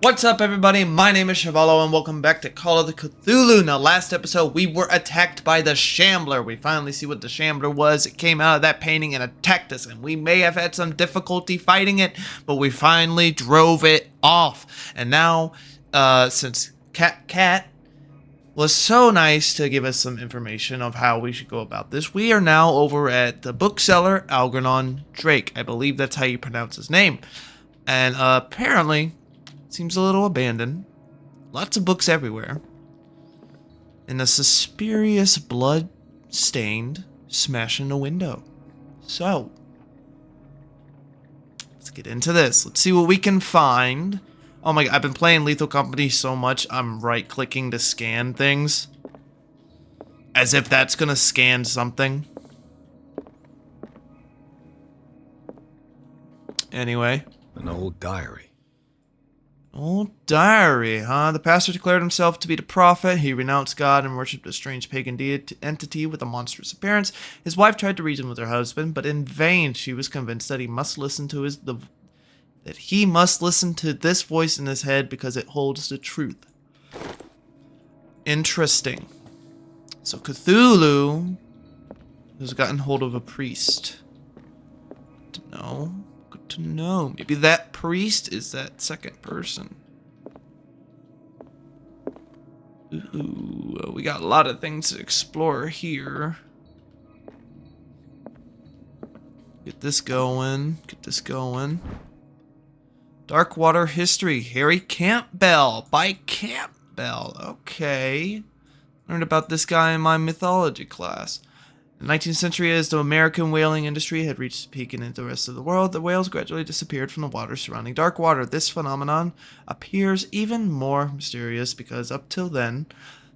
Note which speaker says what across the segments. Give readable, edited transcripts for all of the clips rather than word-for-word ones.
Speaker 1: What's up, everybody? My name is Shavalo, and welcome back to Call of the Cthulhu. Now, last episode, we were attacked by the Shambler. We finally see what the Shambler was. It came out of that painting and attacked us, and we may have had some difficulty fighting it, but we finally drove it off. And now, since Cat was so nice to give us some information of how we should go about this, we are now over at the bookseller Algernon Drake. I believe that's how you pronounce his name. And apparently, seems a little abandoned. Lots of books everywhere. And a suspicious blood-stained smash in the window. So, let's get into this. Let's see what we can find. Oh my god, I've been playing Lethal Company so much, I'm right-clicking to scan things. As if that's gonna scan something. Anyway.
Speaker 2: An old diary.
Speaker 1: Old diary, huh? The pastor declared himself to be the prophet. He renounced God and worshipped a strange pagan entity with a monstrous appearance. His wife tried to reason with her husband, but in vain. She was convinced that he must listen to this voice in his head because it holds the truth. Interesting. So Cthulhu has gotten hold of a priest. Good to know. Maybe that priest is that second person. Ooh, we got a lot of things to explore here. Get this going. Darkwater History. Harry Campbell. By Campbell. Okay. Learned about this guy in my mythology class. In the 19th century, as the American whaling industry had reached its peak in the rest of the world, the whales gradually disappeared from the waters surrounding Darkwater. This phenomenon appears even more mysterious because up till then,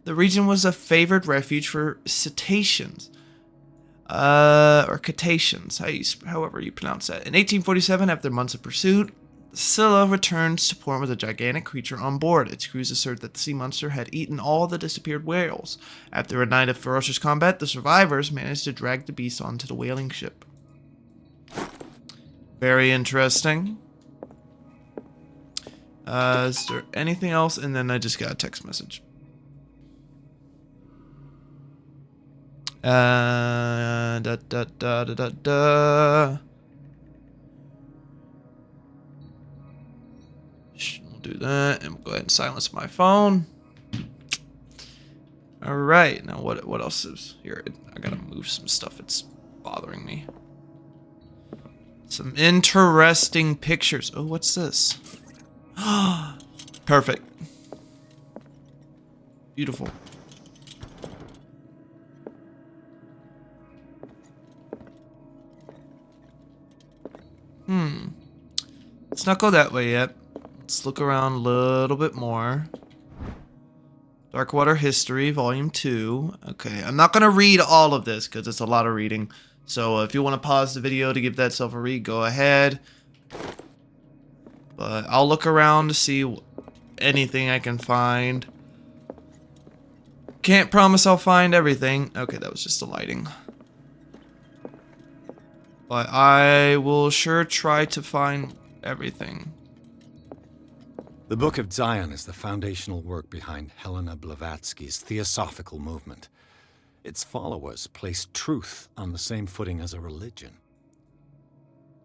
Speaker 1: the region was a favored refuge for cetaceans. Or cetaceans, however you pronounce that. In 1847, after months of pursuit, Scylla returns to port with a gigantic creature on board. Its crews assert that the sea monster had eaten all the disappeared whales. After a night of ferocious combat, the survivors managed to drag the beast onto the whaling ship. Very interesting. Is there anything else? And then I just got a text message. Do that, and we'll go ahead and silence my phone. All right, now what else is here? I gotta move some stuff. It's bothering me. Some interesting pictures. Oh, what's this? Perfect. Beautiful. Let's not go that way yet. Let's look around a little bit more. Darkwater History, Volume 2. Okay, I'm not going to read all of this because it's a lot of reading. So if you want to pause the video to give that self a read, go ahead. But I'll look around to see anything I can find. Can't promise I'll find everything. Okay, that was just the lighting. But I will sure try to find everything.
Speaker 2: The Book of Zion is the foundational work behind Helena Blavatsky's Theosophical movement. Its followers place truth on the same footing as a religion.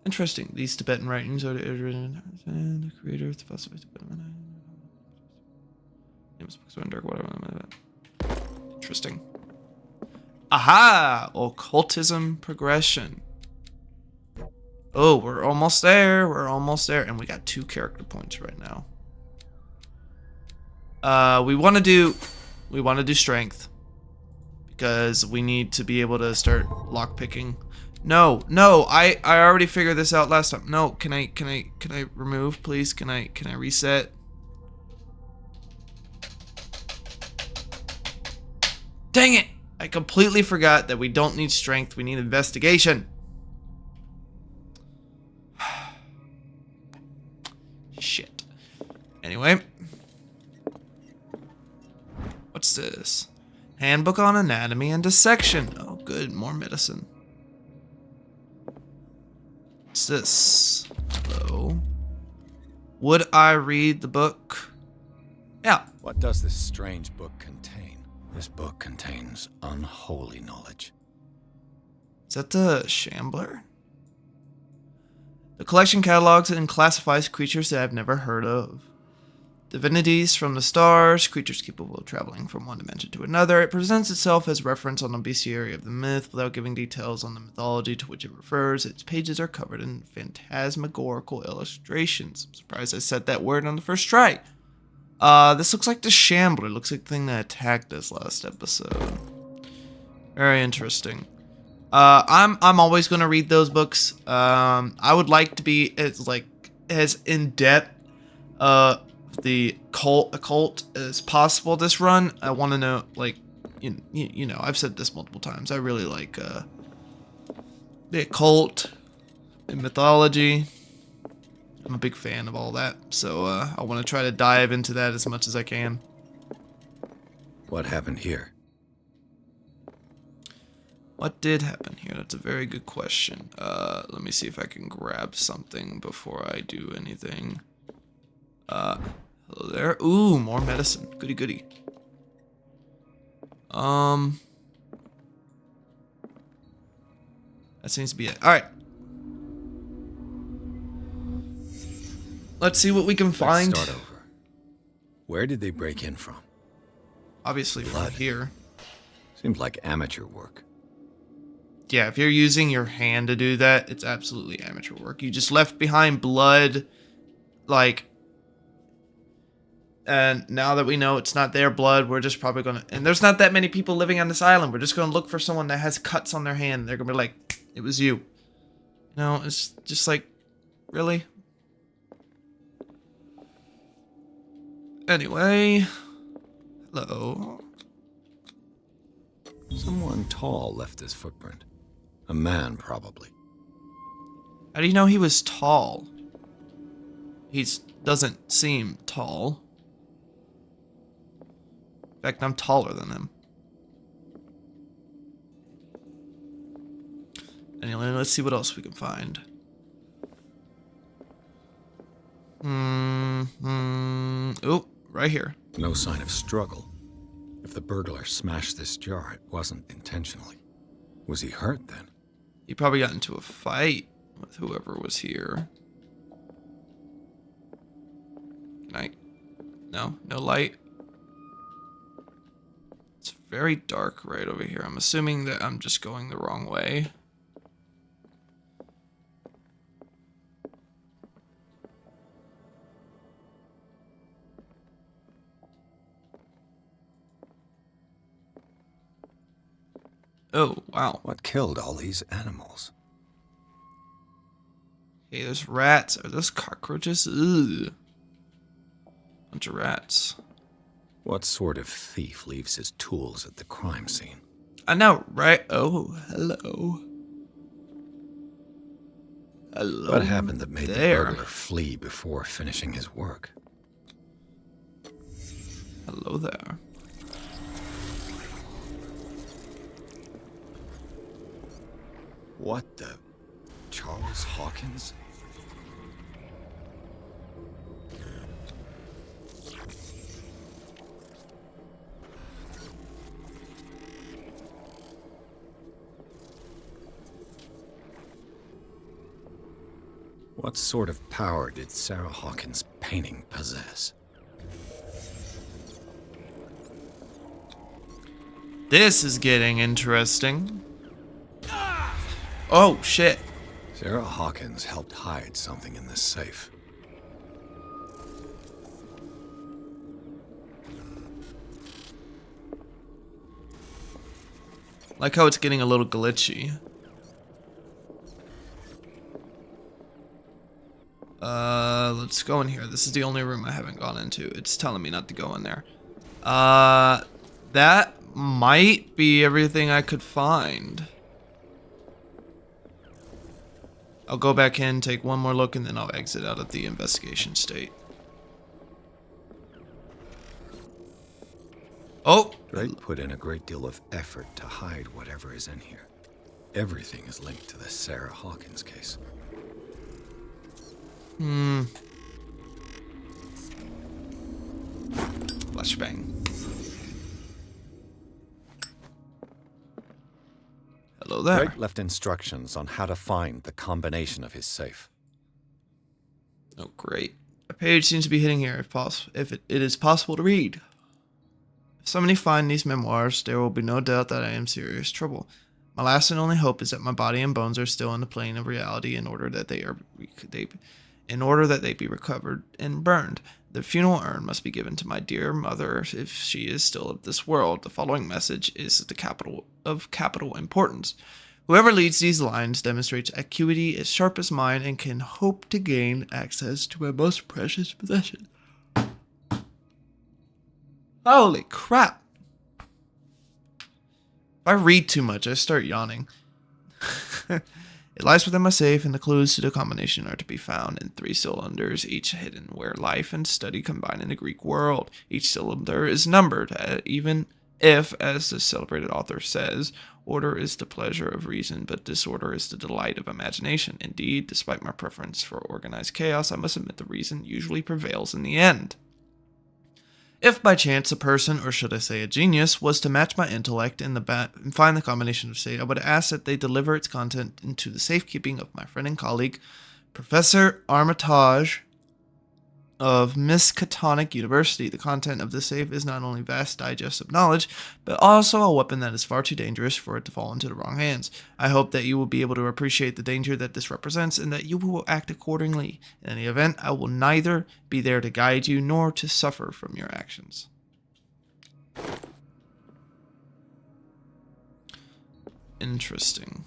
Speaker 1: Interesting. These Tibetan writings are the creator of the philosophy. Interesting. Aha! Occultism progression. Oh, we're almost there. And we got 2 character points right now. We want to do strength because we need to be able to start lockpicking. No, I already figured this out last time. No, can I remove, please? Can I reset? Dang it! I completely forgot that we don't need strength. We need investigation. Shit. Anyway. What's this? Handbook on Anatomy and Dissection. Oh, good. More medicine. What's this? Hello. Would I read the book? Yeah.
Speaker 2: What does this strange book contain? This book contains unholy knowledge.
Speaker 1: Is that the Shambler? The collection catalogs and classifies creatures that I've never heard of. Divinities from the stars, creatures capable of traveling from one dimension to another. It presents itself as reference on the bestiary of the myth without giving details on the mythology to which it refers. Its pages are covered in phantasmagorical illustrations. I'm surprised I said that word on the first try. This looks like the Shambler. Looks like the thing that attacked us last episode. Very interesting. I'm always gonna read those books. I would like to be as in depth the occult as possible this run. I want to know, like, you know, I've said this multiple times. I really like the occult and mythology. I'm a big fan of all that, so I want to try to dive into that as much as I can.
Speaker 2: What happened here?
Speaker 1: What did happen here? That's a very good question. Let me see if I can grab something before I do anything. Hello there. Ooh, more medicine. Goody goody. That seems to be it. Alright. Let's see what we can find.
Speaker 2: Let's start over. Where did they break in from?
Speaker 1: Obviously
Speaker 2: Blood.
Speaker 1: from here.
Speaker 2: Seems like amateur work.
Speaker 1: Yeah, if you're using your hand to do that, it's absolutely amateur work. You just left behind blood, like... And now that we know it's not their blood, we're just probably gonna... And there's not that many people living on this island. We're just gonna look for someone that has cuts on their hand. They're gonna be like, it was you. You know, it's just like, really? Anyway. Hello.
Speaker 2: Someone tall left this footprint. A man, probably.
Speaker 1: How do you know he was tall? He doesn't seem tall. In fact, I'm taller than him. Anyway, let's see what else we can find. Oh, right here.
Speaker 2: No sign of struggle. If the burglar smashed this jar, it wasn't intentionally. Was he hurt then?
Speaker 1: He probably got into a fight with whoever was here. Can I? No light. It's very dark right over here. I'm assuming that I'm just going the wrong way. Oh, wow.
Speaker 2: What killed all these animals?
Speaker 1: Hey, there's rats. Are those cockroaches? Ugh. Bunch of rats.
Speaker 2: What sort of thief leaves his tools at the crime scene?
Speaker 1: I know, right? Oh, hello. Hello.
Speaker 2: What happened that made
Speaker 1: there.
Speaker 2: the burglar flee before finishing his work?
Speaker 1: Hello there.
Speaker 2: What the... Charles Hawkins? What sort of power did Sarah Hawkins' painting possess?
Speaker 1: This is getting interesting. Oh, shit.
Speaker 2: Sarah Hawkins helped hide something in this safe.
Speaker 1: Like how it's getting a little glitchy. Let's go in here. This is the only room I haven't gone into. It's telling me not to go in there. That might be everything I could find. I'll go back in, take one more look, and then I'll exit out of the investigation state. Oh!
Speaker 2: Drake put in a great deal of effort to hide whatever is in here. Everything is linked to the Sarah Hawkins case.
Speaker 1: Flashbang. Hello there.
Speaker 2: Drake left instructions on how to find the combination of his safe.
Speaker 1: Oh, great. A page seems to be hidden here if it is possible to read. If somebody find these memoirs, there will be no doubt that I am in serious trouble. My last and only hope is that my body and bones are still in the plane of reality in order that they be recovered and burned. The funeral urn must be given to my dear mother if she is still of this world. The following message is of capital importance. Whoever leads these lines demonstrates acuity as sharp as mine and can hope to gain access to my most precious possession. Holy crap! If I read too much, I start yawning. It lies within my safe, and the clues to the combination are to be found in 3 cylinders, each hidden where life and study combine in the Greek world. Each cylinder is numbered, even if, as the celebrated author says, order is the pleasure of reason, but disorder is the delight of imagination. Indeed, despite my preference for organized chaos, I must admit the reason usually prevails in the end. If by chance a person, or should I say a genius, was to match my intellect and find the combination of state, I would ask that they deliver its content into the safekeeping of my friend and colleague, Professor Armitage of Miskatonic University. The content of the safe is not only vast digest of knowledge, but also a weapon that is far too dangerous for it to fall into the wrong hands. I hope that you will be able to appreciate the danger that this represents, and that you will act accordingly. In any event, I will neither be there to guide you, nor to suffer from your actions. Interesting.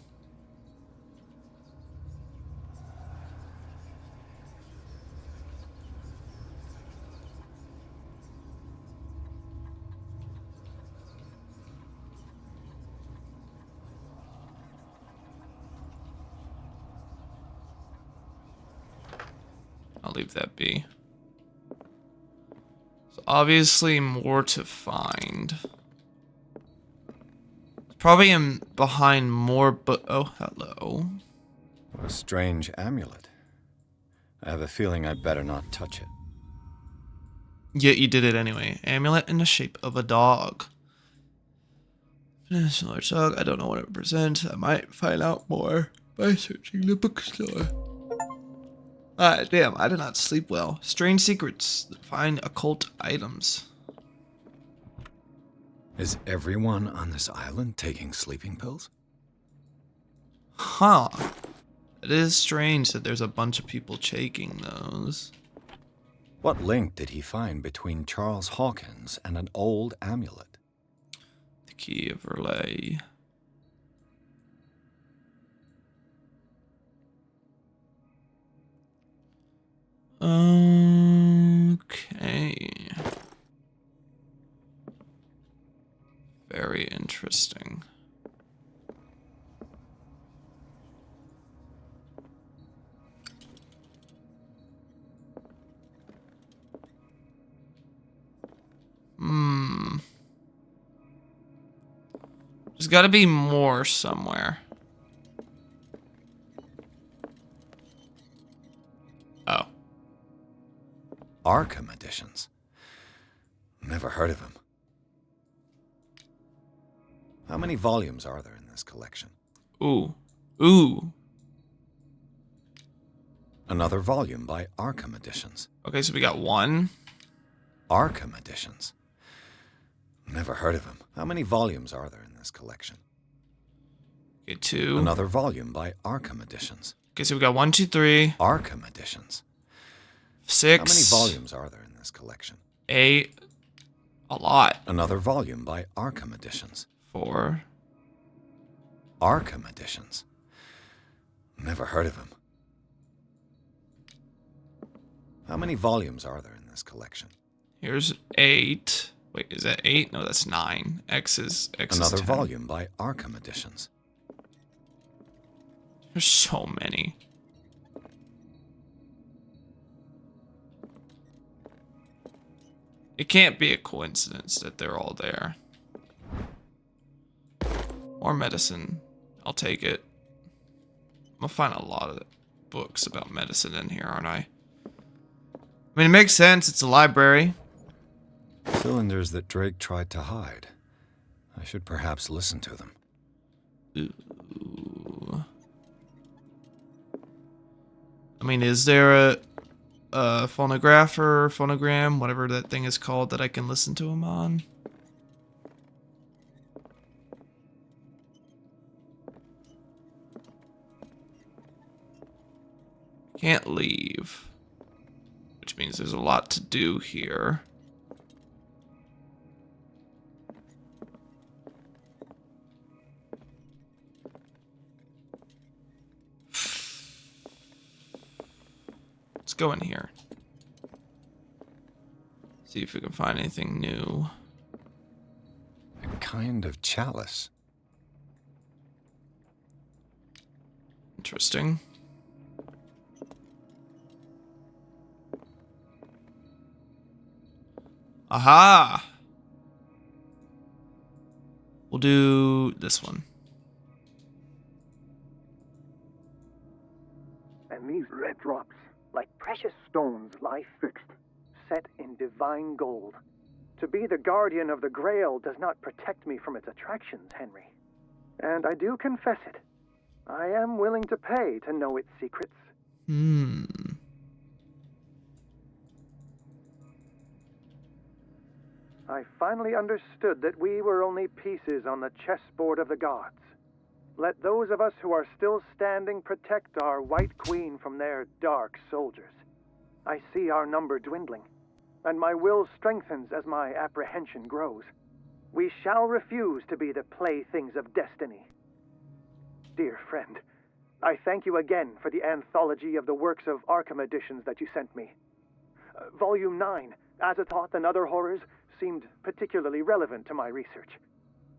Speaker 1: I'll leave that be. So obviously more to find. Probably behind more, but oh, hello.
Speaker 2: What a strange amulet. I have a feeling I better not touch it.
Speaker 1: Yet you did it anyway. Amulet in the shape of a dog. It's a large dog. I don't know what it represents. I might find out more by searching the bookstore. Ah, damn, I did not sleep well. Strange secrets. Find occult items.
Speaker 2: Is everyone on this island taking sleeping pills?
Speaker 1: Huh. It is strange that there's a bunch of people taking those.
Speaker 2: What link did he find between Charles Hawkins and an old amulet?
Speaker 1: The key of relay. Okay. Very interesting. There's got to be more somewhere. Oh.
Speaker 2: Arkham editions. Never heard of him. How many volumes are there in this collection?
Speaker 1: Ooh. Ooh.
Speaker 2: Another volume by Arkham Editions.
Speaker 1: Okay, so we got one.
Speaker 2: Arkham Editions. Never heard of him. How many volumes are there in this collection?
Speaker 1: Okay, two.
Speaker 2: Another volume by Arkham Editions.
Speaker 1: Okay, so we got 1, 2, 3.
Speaker 2: Arkham Editions.
Speaker 1: 6.
Speaker 2: How many volumes are there in this collection?
Speaker 1: 8. A lot.
Speaker 2: Another volume by Arkham Editions.
Speaker 1: 4.
Speaker 2: Arkham Editions. Never heard of him. How many volumes are there in this collection?
Speaker 1: Here's 8. Wait, is that 8? No, that's 9. X is
Speaker 2: Another
Speaker 1: 10.
Speaker 2: volume by Arkham Editions.
Speaker 1: There's so many. It can't be a coincidence that they're all there. More medicine. I'll take it. I'm gonna find a lot of books about medicine in here, aren't I? I mean, it makes sense. It's a library.
Speaker 2: Cylinders that Drake tried to hide. I should perhaps listen to them.
Speaker 1: Ooh. I mean, is there a phonograph or phonogram, whatever that thing is called, that I can listen to them on? Can't leave. Which means there's a lot to do here. Let's go in here. See if we can find anything new.
Speaker 2: A kind of chalice.
Speaker 1: Interesting. Aha! We'll do this one.
Speaker 3: And these red drops, like precious stones, lie fixed, set in divine gold. To be the guardian of the Grail does not protect me from its attractions, Henry. And I do confess it. I am willing to pay to know its secrets. I finally understood that we were only pieces on the chessboard of the gods. Let those of us who are still standing protect our White Queen from their dark soldiers. I see our number dwindling, and my will strengthens as my apprehension grows. We shall refuse to be the playthings of destiny. Dear friend, I thank you again for the anthology of the works of Arkham editions that you sent me. Volume 9, Azathoth and Other Horrors, seemed particularly relevant to my research.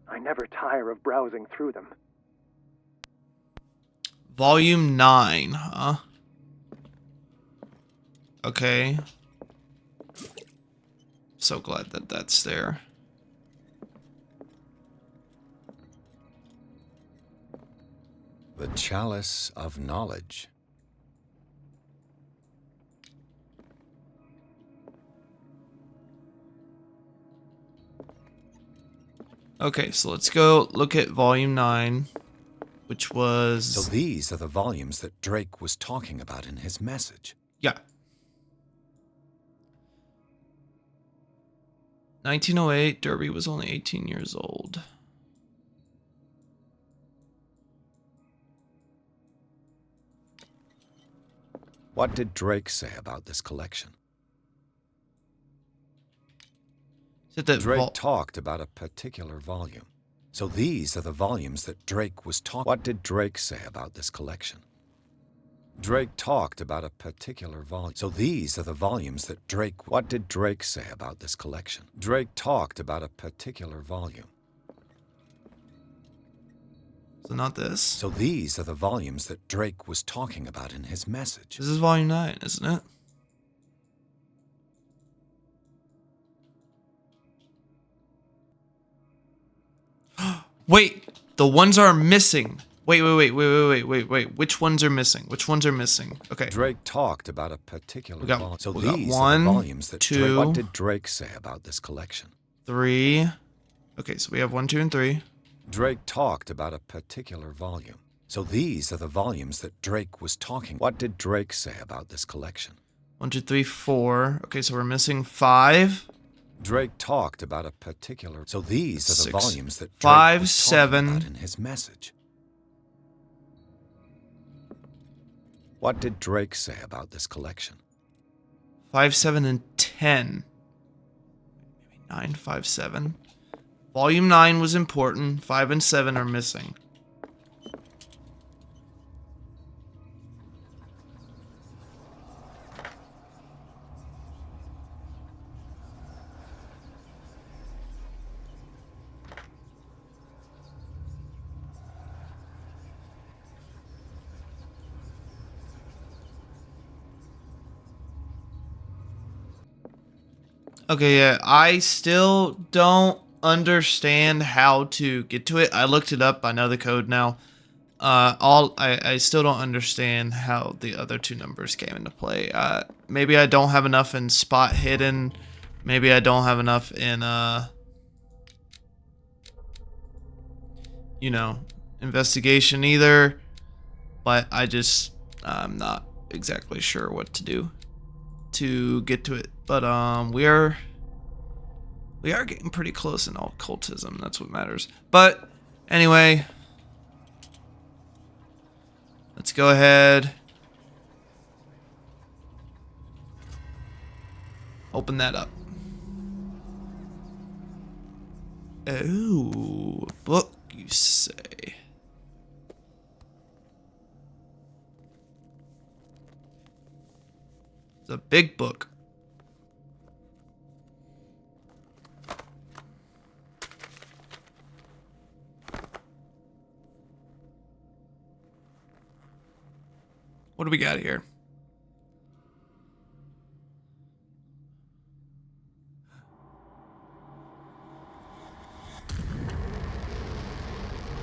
Speaker 3: I never tire of browsing through them.
Speaker 1: Volume 9, huh? Okay. So glad that that's there.
Speaker 2: The Chalice of Knowledge.
Speaker 1: Okay, so let's go look at Volume 9, which was...
Speaker 2: So these are the volumes that Drake was talking about in his message.
Speaker 1: Yeah. 1908, Derby was only 18 years old.
Speaker 2: What did Drake say about this collection?
Speaker 1: Said that
Speaker 2: Drake talked about a particular volume. So these are the volumes that Drake was talking. What did Drake say about this collection? Drake talked about a particular volume. So these are the volumes that Drake... What did Drake say about this collection? Drake talked about a particular volume.
Speaker 1: So not this.
Speaker 2: So these are the volumes that Drake was talking about in his message.
Speaker 1: This is Volume 9, isn't it? Wait, the ones are missing. Wait. Which ones are missing? Which ones are missing? Okay.
Speaker 2: Drake talked about a particular volume. So
Speaker 1: we got
Speaker 2: these
Speaker 1: one,
Speaker 2: are the volumes that
Speaker 1: two,
Speaker 2: Drake... What did Drake say about this collection?
Speaker 1: 3. Okay, so we have 1, 2, and 3.
Speaker 2: Drake talked about a particular volume. So these are the volumes that Drake was talking. What did Drake say about this collection?
Speaker 1: 1, 2, 3, 4. Okay, so we're missing 5.
Speaker 2: Drake talked about a particular... So these are the
Speaker 1: 6,
Speaker 2: volumes that Drake
Speaker 1: 5,
Speaker 2: was
Speaker 1: 7.
Speaker 2: talking about in his message. What did Drake say about this collection?
Speaker 1: 5, 7, and 10. Maybe 9, 5, 7. Volume 9 was important. 5 and 7 are missing. Okay, yeah, I still don't understand how to get to it. I looked it up. I know the code now. I still don't understand how the other two numbers came into play. Maybe I don't have enough in spot hidden, Maybe I don't have enough in, you know, investigation either. But I'm not exactly sure what to do to get to it. But, we are getting pretty close in occultism. That's what matters. But, anyway, let's go ahead. Open that up. Oh, a book, you say? It's a big book. What do we got here?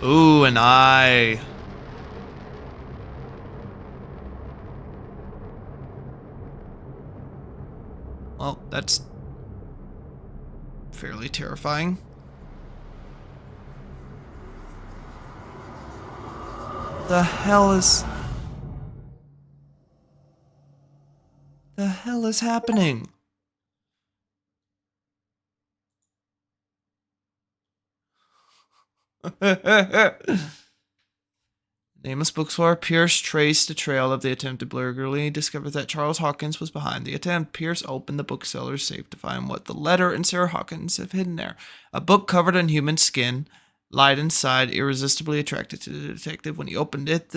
Speaker 1: Ooh, an eye. Well, that's fairly terrifying. The hell is happening? Nameless bookstore. Pierce traced the trail of the attempted burglary, discovered that Charles Hawkins was behind the attempt. Pierce opened the bookseller's safe to find what the letter and Sarah Hawkins have hidden there. A book covered in human skin lied inside, irresistibly attracted to the detective. When he opened it,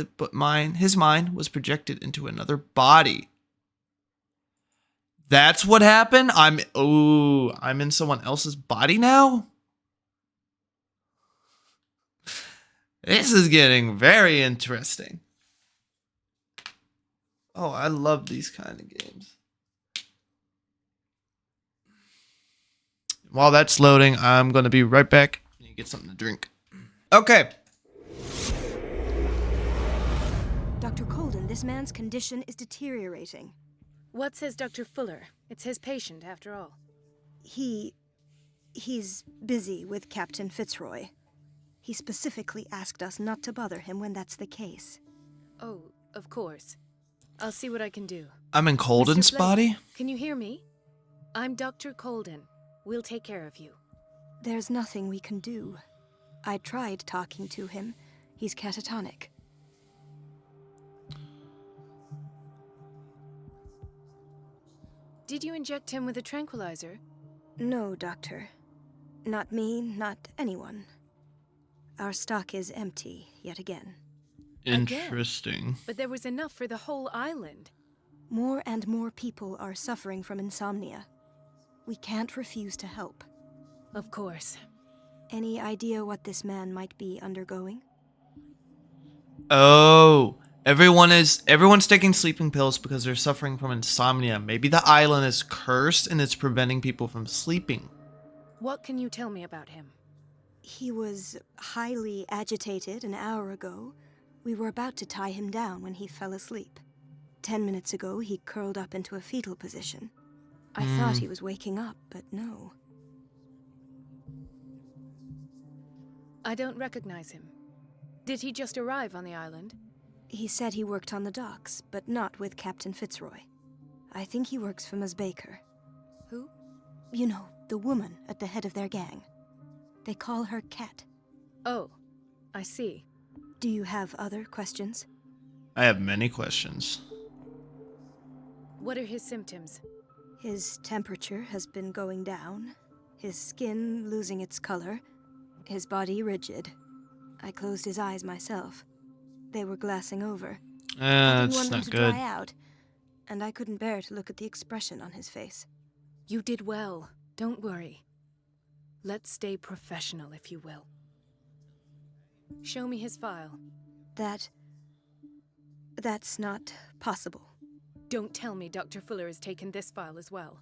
Speaker 1: his mind was projected into another body. That's what happened? I'm in someone else's body now? This is getting very interesting. Oh, I love these kind of games. While that's loading, I'm going to be right back. I need to get something to drink. Okay.
Speaker 4: Dr. Colden, this man's condition is deteriorating.
Speaker 5: What says Dr. Fuller? It's his patient, after all.
Speaker 4: He's busy with Captain Fitzroy. He specifically asked us not to bother him when that's the case.
Speaker 5: Oh, of course. I'll see what I can do.
Speaker 1: I'm in Colden's
Speaker 5: Mr. Blake,
Speaker 1: body?
Speaker 5: Can you hear me? I'm Dr. Colden. We'll take care of you.
Speaker 4: There's nothing we can do. I tried talking to him. He's catatonic.
Speaker 5: Did you inject him with a tranquilizer?
Speaker 4: No, Doctor. Not me, not anyone. Our stock is empty, yet again.
Speaker 1: Interesting.
Speaker 5: But there was enough for the whole island.
Speaker 4: More and more people are suffering from insomnia. We can't refuse to help.
Speaker 5: Of course.
Speaker 4: Any idea what this man might be undergoing?
Speaker 1: Oh, everyone's taking sleeping pills because they're suffering from insomnia. Maybe the island is cursed and it's preventing people from sleeping.
Speaker 5: What can you tell me about him?
Speaker 4: He was highly agitated an hour ago. We were about to tie him down when he fell asleep. 10 minutes ago, he curled up into a fetal position. I thought he was waking up, but no.
Speaker 5: I don't recognize him. Did he just arrive on the island?
Speaker 4: He said he worked on the docks, but not with Captain Fitzroy. I think he works for Ms. Baker.
Speaker 5: Who?
Speaker 4: You know, the woman at the head of their gang. They call her Cat.
Speaker 5: Oh, I see.
Speaker 4: Do you have other questions?
Speaker 1: I have many questions.
Speaker 5: What are his symptoms?
Speaker 4: His temperature has been going down, his skin losing its color, his body rigid. I closed his eyes myself. They were glassing over. I didn't
Speaker 1: That's
Speaker 4: want them
Speaker 1: not
Speaker 4: to
Speaker 1: good.
Speaker 4: dry out, and I couldn't bear to look at the expression on his face.
Speaker 5: You did well. Don't worry. Let's stay professional, if you will. Show me his file.
Speaker 4: That's not possible.
Speaker 5: Don't tell me Dr. Fuller has taken this file as well.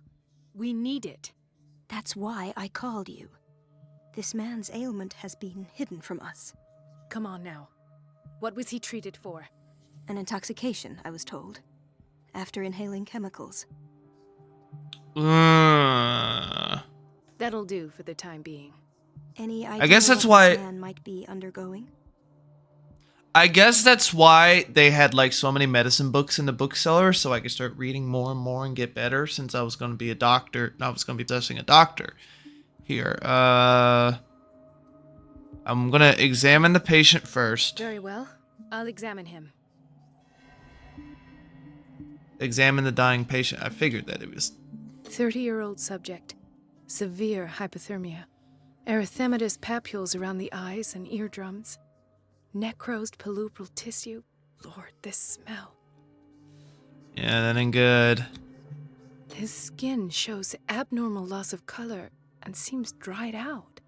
Speaker 5: We need it.
Speaker 4: That's why I called you. This man's ailment has been hidden from us.
Speaker 5: Come on now. What was he treated for?
Speaker 4: An intoxication, I was told. After inhaling chemicals.
Speaker 5: That'll do for the time being.
Speaker 4: Any idea
Speaker 1: I guess that's
Speaker 4: what
Speaker 1: why.
Speaker 4: this man might be undergoing?
Speaker 1: I guess that's why they had like so many medicine books in the bookseller, so I could start reading more and more and get better. Since I was going to be a doctor, I was going to be testing a doctor. Here, I'm gonna examine the patient first.
Speaker 5: Very well. I'll examine him.
Speaker 1: Examine the dying patient. I figured that it was
Speaker 5: 30-year-old subject. Severe hypothermia. Erythematous papules around the eyes and eardrums. Necrosed palpebral tissue. Lord, this smell.
Speaker 1: Yeah, that ain't good.
Speaker 5: His skin shows abnormal loss of color and seems dried out.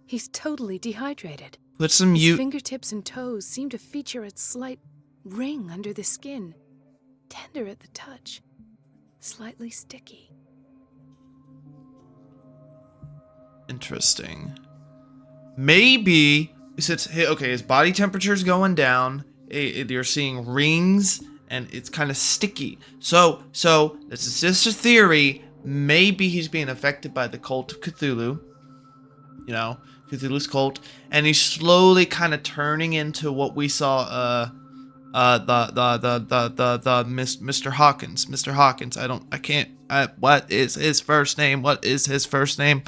Speaker 5: He's totally dehydrated.
Speaker 1: Put some
Speaker 5: His fingertips and toes seem to feature a slight ring under the skin. Tender at the touch. Slightly sticky.
Speaker 1: Interesting. Maybe it's okay. His body temperature's going down. You're seeing rings, and it's kind of sticky. So this is just a theory. Maybe he's being affected by the cult of Cthulhu. You know, Cthulhu's cult, and he's slowly kind of turning into what we saw. Mr. Hawkins. Mr. Hawkins. What is his first name? What is his first name?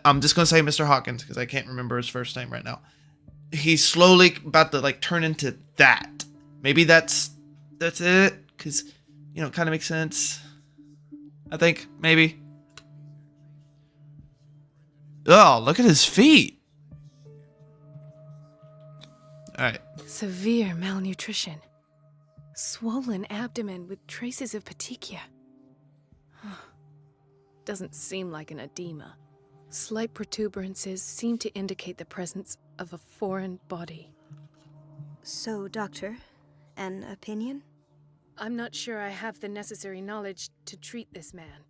Speaker 1: I'm just gonna say Mr. Hawkins because I can't remember his first name right now. He's slowly about to like turn into that. Maybe that's it, because you know, it kind of makes sense. I think maybe. Oh, look at his feet. All right.
Speaker 5: Severe malnutrition. Swollen abdomen with traces of petechia. Doesn't seem like an edema. Slight protuberances seem to indicate the presence of a foreign body.
Speaker 4: So, Doctor, an opinion?
Speaker 5: I'm not sure I have the necessary knowledge to treat this man.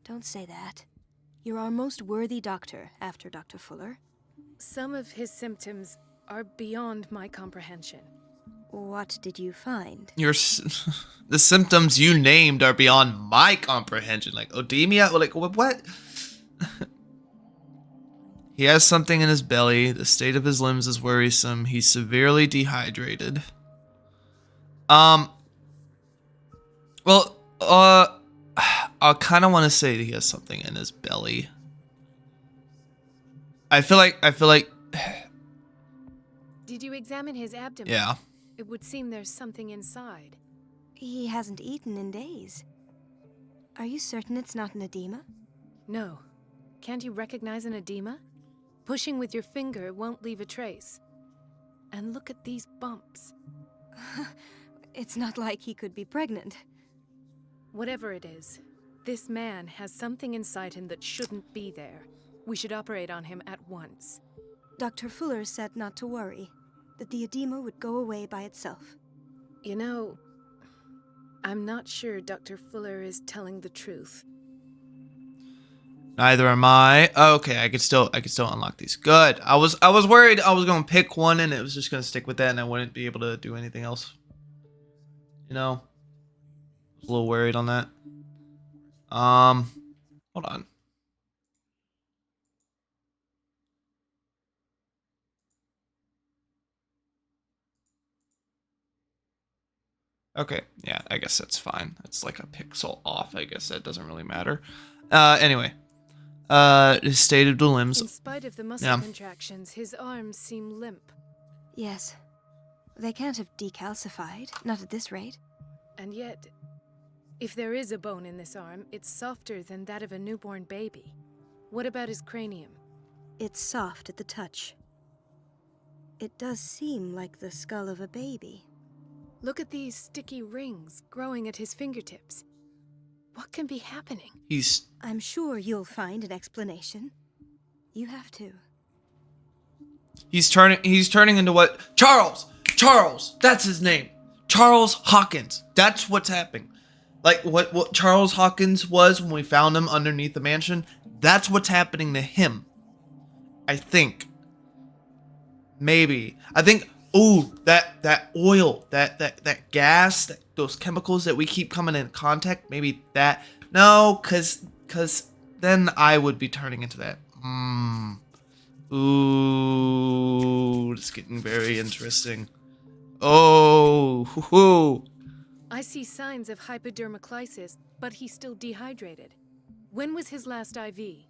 Speaker 4: Don't say that. You're our most worthy doctor after Dr. Fuller.
Speaker 5: Some of his symptoms are beyond my comprehension.
Speaker 4: What did you find?
Speaker 1: The symptoms you named are beyond my comprehension. Like odemia? Like what? He has something in his belly. The state of his limbs is worrisome. He's severely dehydrated. Well, I kind of want to say that he has something in his belly. I feel like.
Speaker 5: Did you examine his abdomen?
Speaker 1: Yeah.
Speaker 5: It would seem there's something inside.
Speaker 4: He hasn't eaten in days. Are you certain it's not an edema?
Speaker 5: No. Can't you recognize an edema? Pushing with your finger won't leave a trace. And look at these bumps.
Speaker 4: It's not like he could be pregnant.
Speaker 5: Whatever it is, this man has something inside him that shouldn't be there. We should operate on him at once.
Speaker 4: Dr. Fuller said not to worry, that the edema would go away by itself.
Speaker 5: You know, I'm not sure Dr. Fuller is telling the truth.
Speaker 1: Neither am I. Okay, I could still unlock these. Good. I was worried I was gonna pick one and it was just gonna stick with that and I wouldn't be able to do anything else. You know, I was a little worried on that. Hold on. Okay, yeah, I guess that's fine. It's like a pixel off. I guess that doesn't really matter. Anyway. His state of the limbs.
Speaker 5: In spite of the muscle contractions, his arms seem limp.
Speaker 4: Yes. They can't have decalcified, not at this rate.
Speaker 5: And yet, if there is a bone in this arm, it's softer than that of a newborn baby. What about his cranium?
Speaker 4: It's soft at the touch. It does seem like the skull of a baby.
Speaker 5: Look at these sticky rings growing at his fingertips. What can be happening?
Speaker 4: I'm sure you'll find an explanation. You have to.
Speaker 1: He's turning into what? Charles! That's his name. Charles Hawkins. That's what's happening. Like what Charles Hawkins was when we found him underneath the mansion. That's what's happening to him. I think. Maybe. I think, ooh, that oil, that gas, those chemicals that we keep coming in contact, maybe that No, cause then I would be turning into that. Ooh, it's getting very interesting. Oh, hoo-hoo.
Speaker 5: I see signs of hypodermoclysis, but he's still dehydrated. When was his last IV?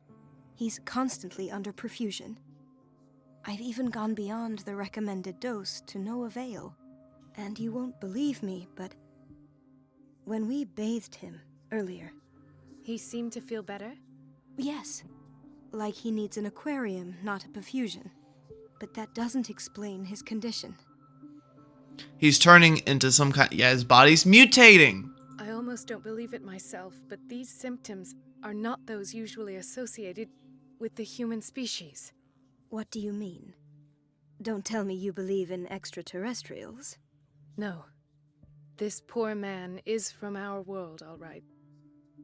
Speaker 4: He's constantly under perfusion. I've even gone beyond the recommended dose to no avail. And you won't believe me, but when we bathed him earlier...
Speaker 5: He seemed to feel better?
Speaker 4: Yes, like he needs an aquarium, not a perfusion. But that doesn't explain his condition.
Speaker 1: He's turning into some kind... Yeah, his body's mutating.
Speaker 5: I almost don't believe it myself, but these symptoms are not those usually associated with the human species.
Speaker 4: What do you mean? Don't tell me you believe in extraterrestrials.
Speaker 5: No. This poor man is from our world, all right.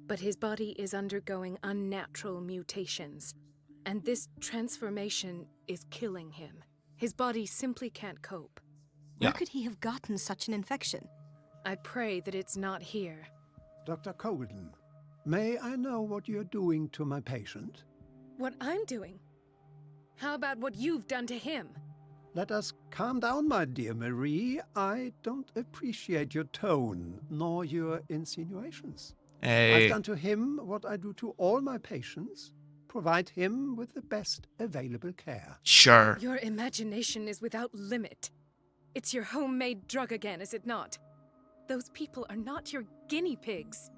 Speaker 5: But his body is undergoing unnatural mutations, and this transformation is killing him. His body simply can't cope.
Speaker 4: Where could he have gotten such an infection?
Speaker 5: I pray that it's not here.
Speaker 6: Dr. Colden, may I know what you're doing to my patient?
Speaker 5: What I'm doing? How about what you've done to him?
Speaker 6: Let us calm down, my dear Marie. I don't appreciate your tone, nor your insinuations.
Speaker 1: Hey.
Speaker 6: I've done to him what I do to all my patients. Provide him with the best available care.
Speaker 1: Sure.
Speaker 5: Your imagination is without limit. It's your homemade drug again, is it not? Those people are not your guinea pigs.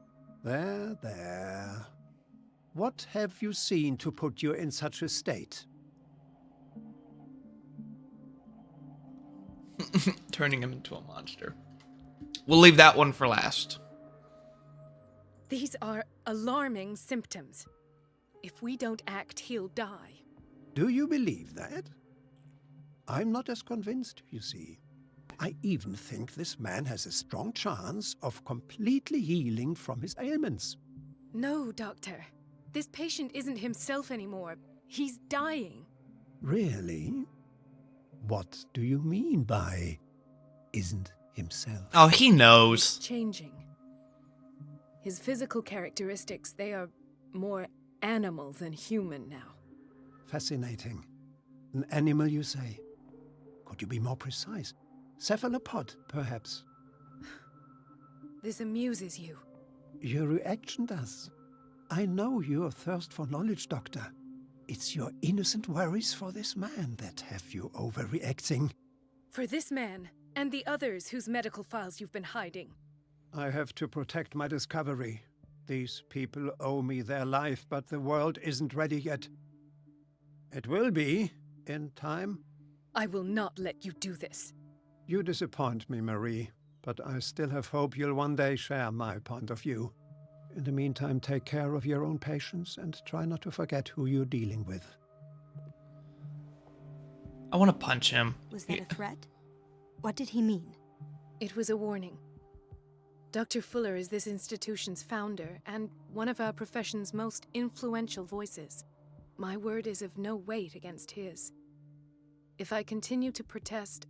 Speaker 6: There, there. What have you seen to put you in such a state?
Speaker 1: Turning him into a monster. We'll leave that one for last.
Speaker 5: These are alarming symptoms. If we don't act, he'll die.
Speaker 6: Do you believe that? I'm not as convinced, you see. I even think this man has a strong chance of completely healing from his ailments.
Speaker 5: No, Doctor. This patient isn't himself anymore. He's dying.
Speaker 6: Really? What do you mean by isn't himself?
Speaker 1: Oh, he knows.
Speaker 5: Changing. His physical characteristics, they are more animal than human now.
Speaker 6: Fascinating. An animal, you say? Could you be more precise? Cephalopod, perhaps?
Speaker 5: This amuses you.
Speaker 6: Your reaction does. I know your thirst for knowledge, Doctor. It's your innocent worries for this man that have you overreacting.
Speaker 5: For this man, and the others whose medical files you've been hiding.
Speaker 6: I have to protect my discovery. These people owe me their life, but the world isn't ready yet. It will be, in time.
Speaker 5: I will not let you do this.
Speaker 6: You disappoint me, Marie, but I still have hope you'll one day share my point of view. In the meantime, take care of your own patients and try not to forget who you're dealing with.
Speaker 1: I want to punch him.
Speaker 4: Was that a threat? What did he mean?
Speaker 5: It was a warning. Dr. Fuller is this institution's founder and one of our profession's most influential voices. My word is of no weight against his. If I continue to protest,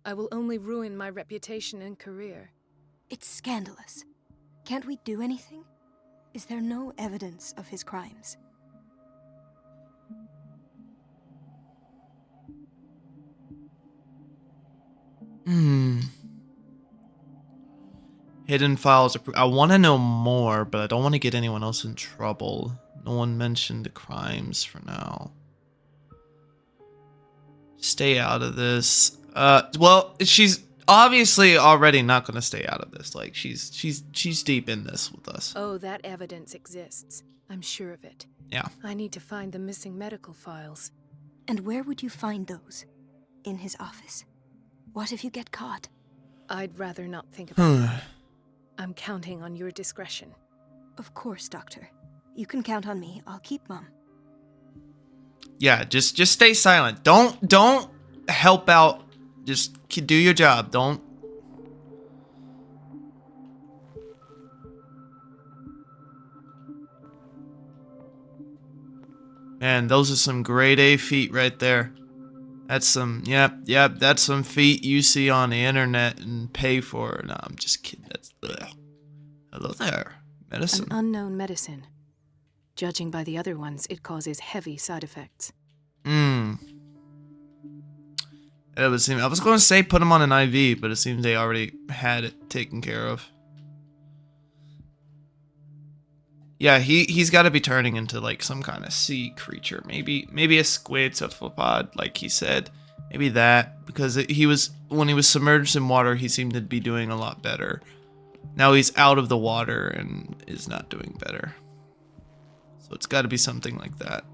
Speaker 5: I will only ruin my reputation and career.
Speaker 4: It's scandalous. Can't we do anything? Is there no evidence of his crimes?
Speaker 1: Hidden files. I want to know more, but I don't want to get anyone else in trouble. No one mentioned the crimes for now. Stay out of this. Well, she's obviously already not going to stay out of this. Like she's deep in this with us.
Speaker 5: Oh, that evidence exists. I'm sure of it.
Speaker 1: Yeah.
Speaker 5: I need to find the missing medical files.
Speaker 4: And where would you find those? In his office? What if you get caught?
Speaker 5: I'd rather not think about it. I'm counting on your discretion.
Speaker 4: Of course, Doctor. You can count on me. I'll keep Mum.
Speaker 1: Yeah, just stay silent. Don't help out. Just do your job. Don't. Man, those are some grade A feet right there. That's some, yep, that's some feet you see on the internet and pay for. No, I'm just kidding. That's, ugh. Hello there. Medicine.
Speaker 5: An unknown medicine. Judging by the other ones, it causes heavy side effects.
Speaker 1: It would seem. I was going to say put him on an IV, but it seems they already had it taken care of. Yeah, he's got to be turning into like some kind of sea creature. Maybe a squid cephalopod, like he said. Maybe that, because when he was submerged in water, he seemed to be doing a lot better. Now he's out of the water and is not doing better. So it's got to be something like that.